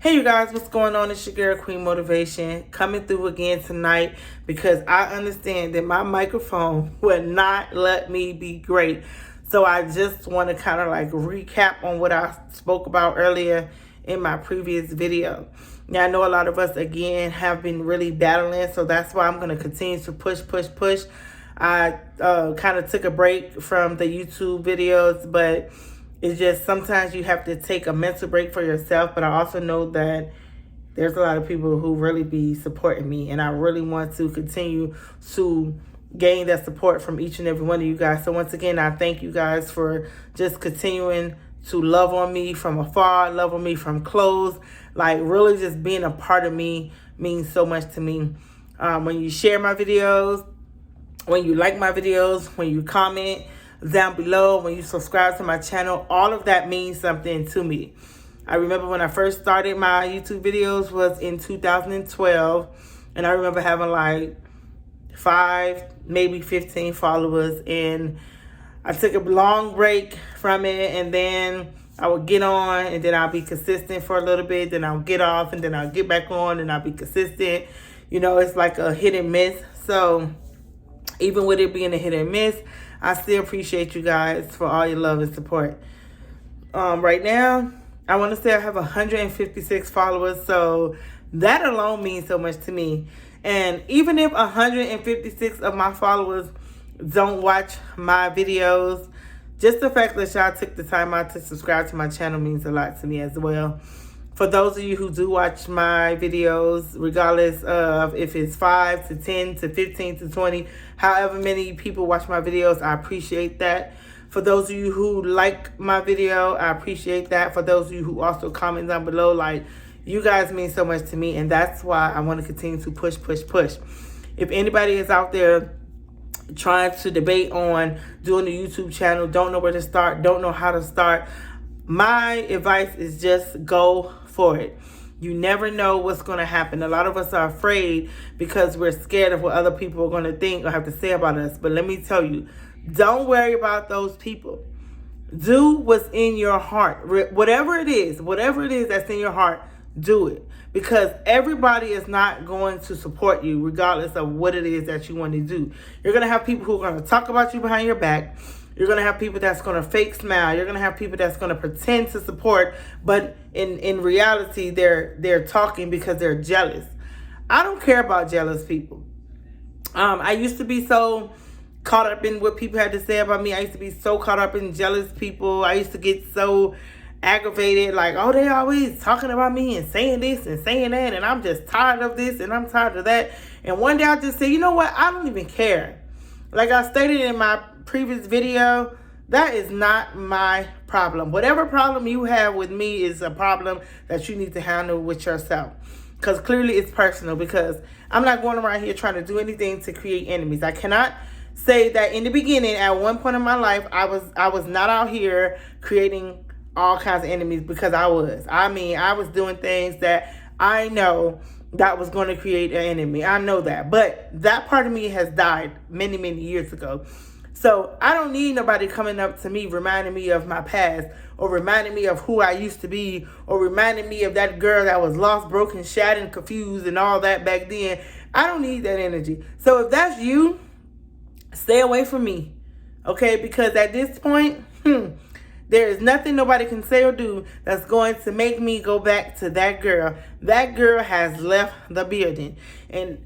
Hey you guys, what's going on? It's your girl Queen Motivation coming through again tonight because I understand that my microphone would not let me be great. So I just want to kind of like recap on what I spoke about earlier in my previous video. Now I know a lot of us again have been really battling, so that's why I'm going to continue to push. I kind of took a break from the YouTube videos, but it's just sometimes you have to take a mental break for yourself. But I also know that there's a lot of people who really be supporting me, and I really want to continue to gain that support from each and every one of you guys. So once again, I thank you guys for just continuing to love on me from afar, love on me from close. Like really just being a part of me means so much to me. When you share my videos, when you like my videos, when you comment down below, when you subscribe to my channel, all of that means something to me. I remember when I first started my YouTube videos was in 2012, and I remember having like 5, maybe 15 followers, and I took a long break from it, and then I would get on, and then I'll be consistent for a little bit, then I'll get off, and then I'll get back on, and I'll be consistent. You know, it's like a hit and miss. So even with it being a hit and miss, I still appreciate you guys for all your love and support. Right now, I want to say I have 156 followers, so that alone means so much to me. And even if 156 of my followers don't watch my videos, just the fact that y'all took the time out to subscribe to my channel means a lot to me as well. For those of you who do watch my videos, regardless of if it's 5 to 10 to 15 to 20, however many people watch my videos, I appreciate that. For those of you who like my video, I appreciate that. For those of you who also comment down below, like, you guys mean so much to me, and that's why I want to continue to push. If anybody is out there trying to debate on doing a YouTube channel, don't know where to start, don't know how to start, my advice is just go for it. You never know what's going to happen. A lot of us are afraid because we're scared of what other people are going to think or have to say about us. But let me tell you, don't worry about those people. Do what's in your heart. Whatever it is that's in your heart, do it. Because everybody is not going to support you regardless of what it is that you want to do. You're going to have people who are going to talk about you behind your back. You're going to have people that's going to fake smile. You're going to have people that's going to pretend to support, but in reality, they're talking because they're jealous. I don't care about jealous people. I used to be so caught up in what people had to say about me. I used to be so caught up in jealous people. I used to get so aggravated, like, oh, they always talking about me and saying this and saying that, and I'm just tired of this and I'm tired of that. And one day I just said, you know what? I don't even care. Like I stated in my previous video, that is not my problem. Whatever problem you have with me is a problem that you need to handle with yourself. Because clearly it's personal, because I'm not going around here trying to do anything to create enemies. I cannot say that in the beginning, at one point in my life, I was not out here creating all kinds of enemies, because I was doing things that I know that was going to create an enemy. I know that. But that part of me has died many years ago. So I don't need nobody coming up to me reminding me of my past, or reminding me of who I used to be, or reminding me of that girl that was lost, broken, shattered, and confused and all that back then. I don't need that energy. So if that's you, stay away from me. Okay? Because at this point, there is nothing nobody can say or do that's going to make me go back to that girl. That girl has left the building. And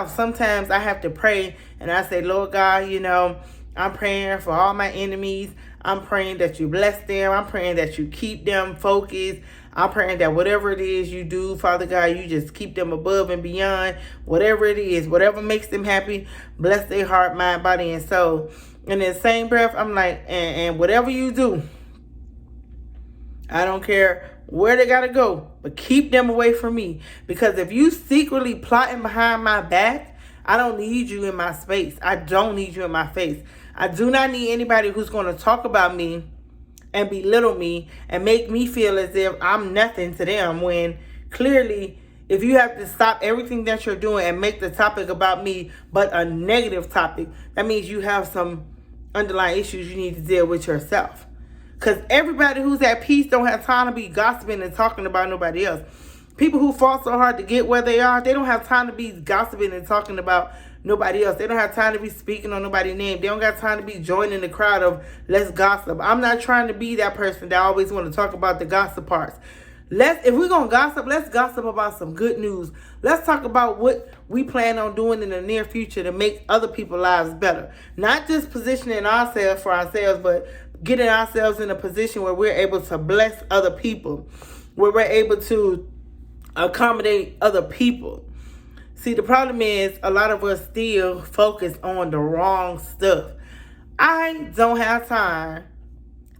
sometimes I have to pray, and I say, Lord God, you know, I'm praying for all my enemies. I'm praying that you bless them. I'm praying that you keep them focused. I'm praying that whatever it is you do, Father God, you just keep them above and beyond. Whatever it is, whatever makes them happy, bless their heart, mind, body, and soul. In the same breath, I'm like, and whatever you do, I don't care where they got to go, but keep them away from me. Because if you secretly plotting behind my back, I don't need you in my space. I don't need you in my face. I do not need anybody who's going to talk about me and belittle me and make me feel as if I'm nothing to them, when clearly, if you have to stop everything that you're doing and make the topic about me but a negative topic, that means you have some underlying issues you need to deal with yourself. Because everybody who's at peace don't have time to be gossiping and talking about nobody else. People who fought so hard to get where they are, they don't have time to be gossiping and talking about nobody else. They don't have time to be speaking on nobody's name. They don't got time to be joining the crowd of let's gossip. I'm not trying to be that person that always want to talk about the gossip parts. If we're going to gossip, let's gossip about some good news. Let's talk about what we plan on doing in the near future to make other people's lives better. Not just positioning ourselves for ourselves, but getting ourselves in a position where we're able to bless other people, where we're able to accommodate other people. See, the problem is a lot of us still focus on the wrong stuff. I don't have time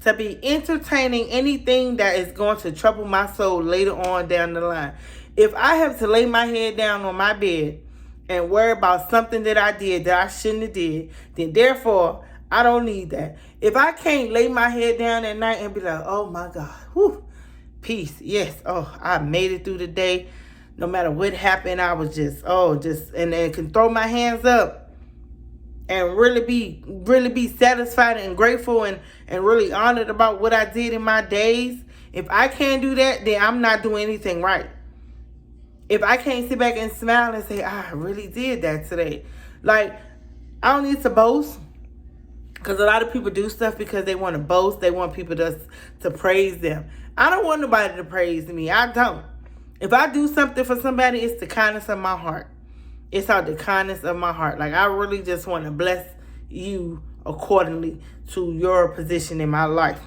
to be entertaining anything that is going to trouble my soul later on down the line. If I have to lay my head down on my bed and worry about something that I did that I shouldn't have did, then therefore, I don't need that. If I can't lay my head down at night and be like, oh my God, whew, peace, yes, oh, I made it through the day. No matter what happened, I was and can throw my hands up and really be satisfied and grateful and really honored about what I did in my days. If I can't do that, then I'm not doing anything right. If I can't sit back and smile and say, I really did that today. Like, I don't need to boast. Because a lot of people do stuff because they want to boast. They want people to praise them. I don't want nobody to praise me. I don't. If I do something for somebody, it's the kindness of my heart. It's out the kindness of my heart. Like, I really just want to bless you accordingly to your position in my life.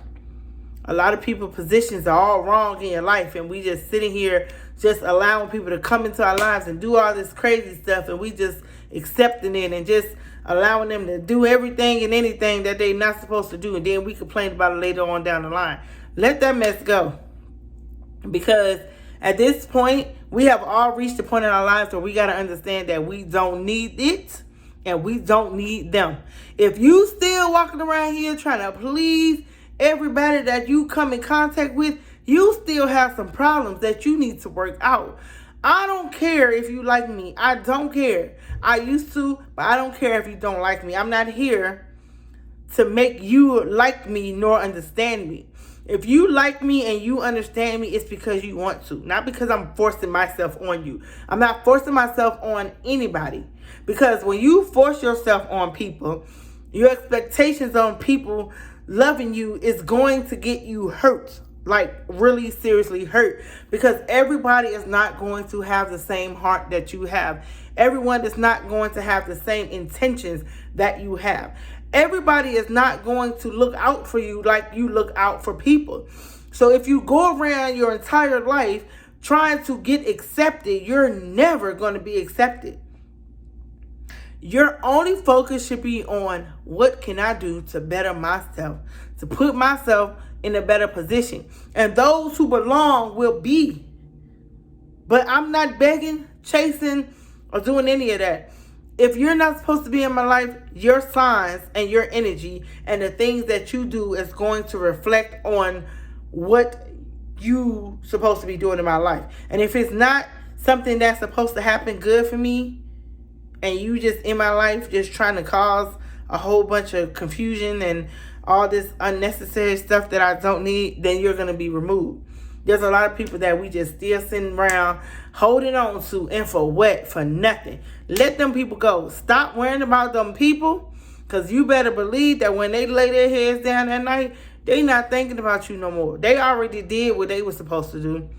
A lot of people's positions are all wrong in your life, and we just sitting here just allowing people to come into our lives and do all this crazy stuff, and we just accepting it and just allowing them to do everything and anything that they're not supposed to do, and then we complain about it later on down the line. Let that mess go. Because at this point, we have all reached the point in our lives where we got to understand that we don't need it and we don't need them. If you still walking around here trying to please everybody that you come in contact with, you still have some problems that you need to work out. I don't care if you like me. I don't care. I used to, but I don't care if you don't like me. I'm not here to make you like me nor understand me. If you like me and you understand me, it's because you want to, not because I'm forcing myself on you. I'm not forcing myself on anybody. Because when you force yourself on people, your expectations on people loving you is going to get you hurt. Like, really seriously hurt. Because everybody is not going to have the same heart that you have. Everyone is not going to have the same intentions that you have. Everybody is not going to look out for you like you look out for people. So if you go around your entire life trying to get accepted, you're never going to be accepted. Your only focus should be on what can I do to better myself, to put myself in a better position. And those who belong will be. But I'm not begging, chasing, or doing any of that. If you're not supposed to be in my life, your signs and your energy and the things that you do is going to reflect on what you supposed to be doing in my life. And if it's not something that's supposed to happen good for me, and you just in my life just trying to cause a whole bunch of confusion and all this unnecessary stuff that I don't need, then you're going to be removed. There's a lot of people that we just still sitting around holding on to, and for what? For nothing. Let them people go. Stop worrying about them people, because you better believe that when they lay their heads down at night, they not thinking about you no more. They already did what they were supposed to do.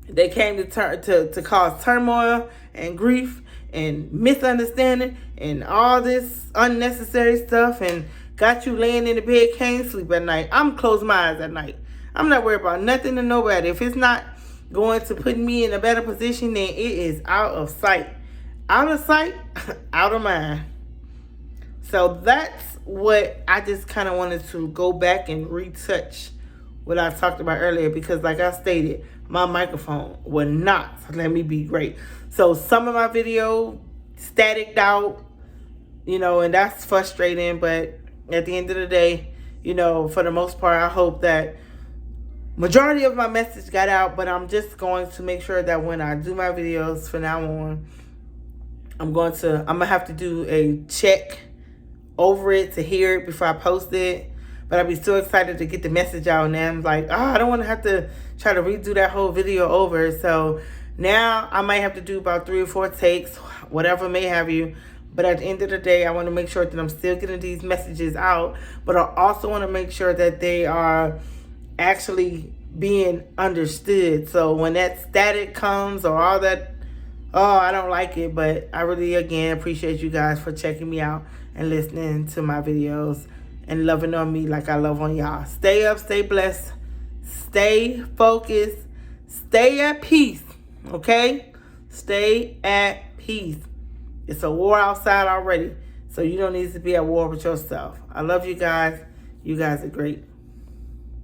They came to cause turmoil and grief and misunderstanding and all this unnecessary stuff, and got you laying in the bed, can't sleep at night. I'm closing my eyes at night. I'm not worried about nothing and nobody. If it's not going to put me in a better position, then it is out of sight. Out of sight, out of mind. So that's what I just kind of wanted to go back and retouch what I talked about earlier, because like I stated, my microphone would not let me be great. So some of my video staticked out, and that's frustrating. But at the end of the day, for the most part, I hope that majority of my message got out. But I'm just going to make sure that when I do my videos from now on, I'm gonna have to do a check over it to hear it before I post it. But I'll be so excited to get the message out, and I'm like, I don't want to have to try to redo that whole video over. So now I might have to do about 3 or 4 takes, whatever may have you. But at the end of the day, I want to make sure that I'm still getting these messages out. But I also want to make sure that they are actually being understood. So when that static comes or all that, oh, I don't like it. But I really, again, appreciate you guys for checking me out and listening to my videos and loving on me like I love on y'all. Stay up, stay blessed, stay focused, stay at peace, okay? Stay at peace. It's a war outside already, so you don't need to be at war with yourself. I love you guys. You guys are great.